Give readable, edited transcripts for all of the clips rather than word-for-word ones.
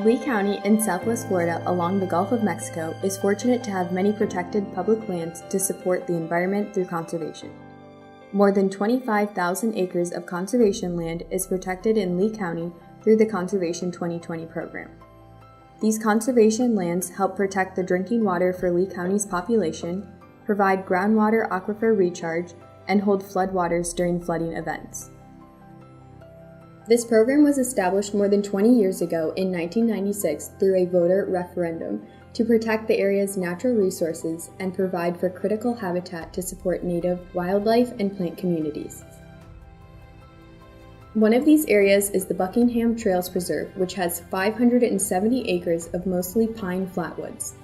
Lee County in southwest Florida along the Gulf of Mexico is fortunate to have many protected public lands to support the environment through conservation. More than 25,000 acres of conservation land is protected in Lee County through the Conservation 2020 program. These conservation lands help protect the drinking water for Lee County's population, provide groundwater aquifer recharge, and hold floodwaters during flooding events. This program was established more than 20 years ago in 1996 through a voter referendum to protect the area's natural resources and provide for critical habitat to support native wildlife and plant communities. One of these areas is the Buckingham Trails Preserve, which has 570 acres of mostly pine flatwoods.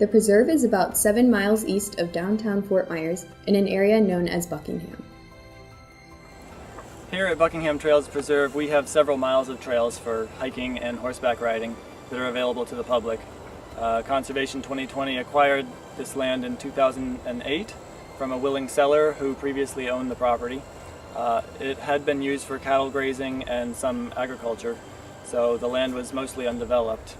The preserve is about 7 miles east of downtown Fort Myers in an area known as Buckingham. Here at Buckingham Trails Preserve, we have several miles of trails for hiking and horseback riding that are available to the public. Conservation 2020 acquired this land in 2008 from a willing seller who previously owned the property. It had been used for cattle grazing and some agriculture, so the land was mostly undeveloped.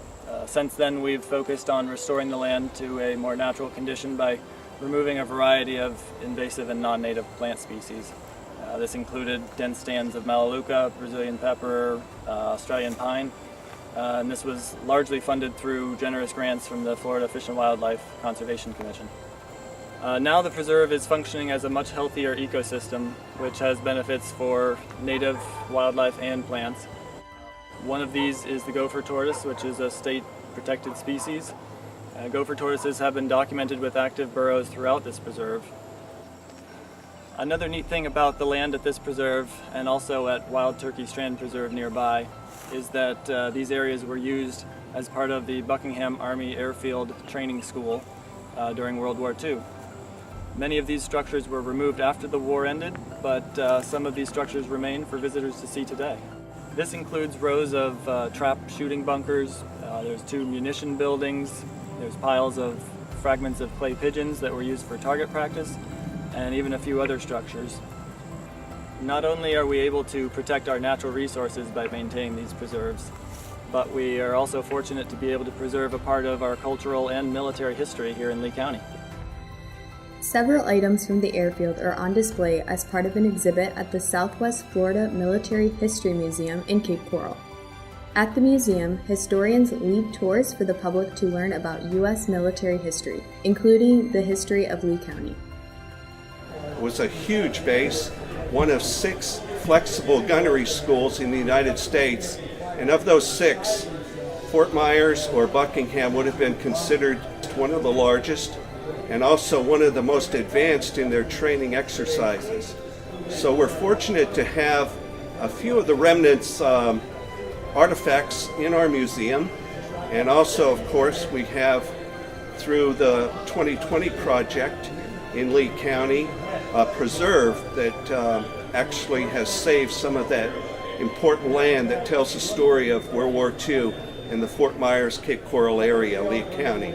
Since then, we've focused on restoring the land to a more natural condition by removing a variety of invasive and non-native plant species. This included dense stands of Melaleuca, Brazilian pepper, Australian pine, and this was largely funded through generous grants from the Florida Fish and Wildlife Conservation Commission. Now the preserve is functioning as a much healthier ecosystem, which has benefits for native wildlife and plants. One of these is the Gopher Tortoise, which is a state protected species. Gopher tortoises have been documented with active burrows throughout this preserve. Another neat thing about the land at this preserve, and also at Wild Turkey Strand Preserve nearby, is that these areas were used as part of the Buckingham Army Air Field training school during World War II. Many of these structures were removed after the war ended, but some of these structures remain for visitors to see today. This includes rows of trap shooting bunkers, there's 2 munition buildings, there's piles of fragments of clay pigeons that were used for target practice, and even a few other structures. Not only are we able to protect our natural resources by maintaining these preserves, but we are also fortunate to be able to preserve a part of our cultural and military history here in Lee County. Several items from the airfield are on display as part of an exhibit at the Southwest Florida Military History Museum in Cape Coral. At the museum, historians lead tours for the public to learn about U.S. military history, including the history of Lee County. It was a huge base, one of 6 flexible gunnery schools in the United States, and of those 6, Fort Myers or Buckingham would have been considered one of the largest and also one of the most advanced in their training exercises. So we're fortunate to have a few of the remnants artifacts in our museum, and also, of course, we have, through the 2020 project in Lee County, a preserve that actually has saved some of that important land that tells the story of World War II in the Fort Myers, Cape Coral area, Lee County.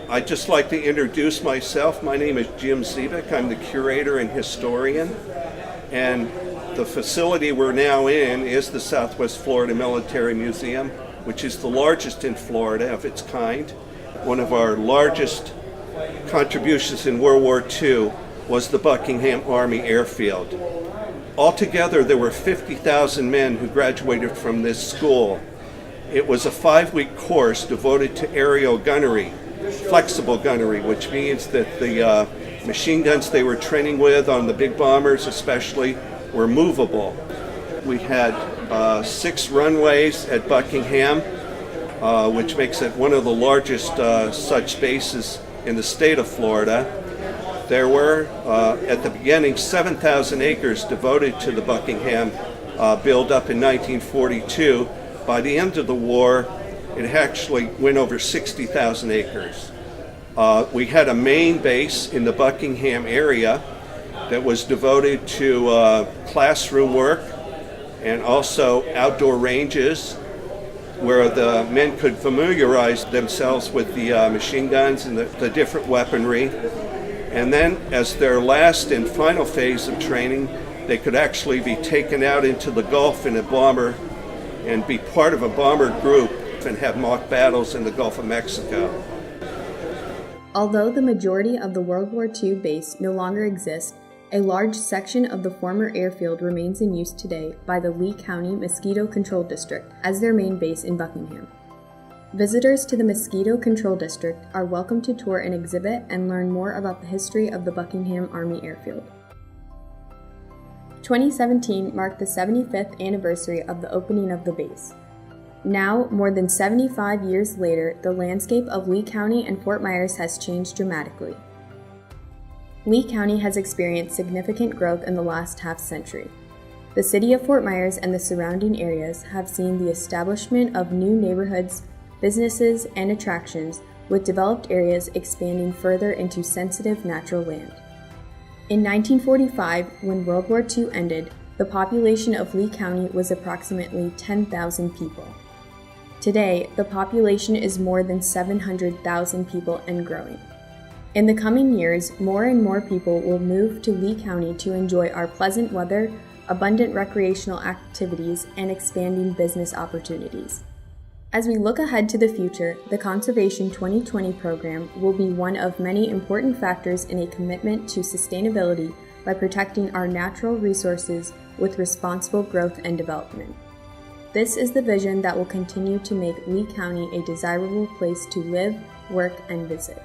I'd just like to introduce myself. My name is Jim Zivik. I'm the curator and historian, and the facility we're now in is the Southwest Florida Military Museum, which is the largest in Florida of its kind. One of our largest contributions in World War II was the Buckingham Army Air Field. Altogether, there were 50,000 men who graduated from this school. It was a 5-week course devoted to aerial gunnery, flexible gunnery, which means that the machine guns they were training with on the big bombers especially were movable. We had 6 runways at Buckingham, which makes it one of the largest such bases in the state of Florida. There were, at the beginning, 7,000 acres devoted to the Buckingham build-up in 1942. By the end of the war, it actually went over 60,000 acres. We had a main base in the Buckingham area that was devoted to classroom work and also outdoor ranges where the men could familiarize themselves with the machine guns and the different weaponry. And then, as their last and final phase of training, they could actually be taken out into the Gulf in a bomber and be part of a bomber group and have mock battles in the Gulf of Mexico. Although the majority of the World War II base no longer exists, a large section of the former airfield remains in use today by the Lee County Mosquito Control District as their main base in Buckingham. Visitors to the Mosquito Control District are welcome to tour an exhibit and learn more about the history of the Buckingham Army Air Field. 2017 marked the 75th anniversary of the opening of the base. Now, more than 75 years later, the landscape of Lee County and Fort Myers has changed dramatically. Lee County has experienced significant growth in the last half-century. The city of Fort Myers and the surrounding areas have seen the establishment of new neighborhoods, businesses, and attractions, with developed areas expanding further into sensitive natural land. In 1945, when World War II ended, the population of Lee County was approximately 10,000 people. Today, the population is more than 700,000 people and growing. In the coming years, more and more people will move to Lee County to enjoy our pleasant weather, abundant recreational activities, and expanding business opportunities. As we look ahead to the future, the Conservation 2020 program will be one of many important factors in a commitment to sustainability by protecting our natural resources with responsible growth and development. This is the vision that will continue to make Lee County a desirable place to live, work, and visit.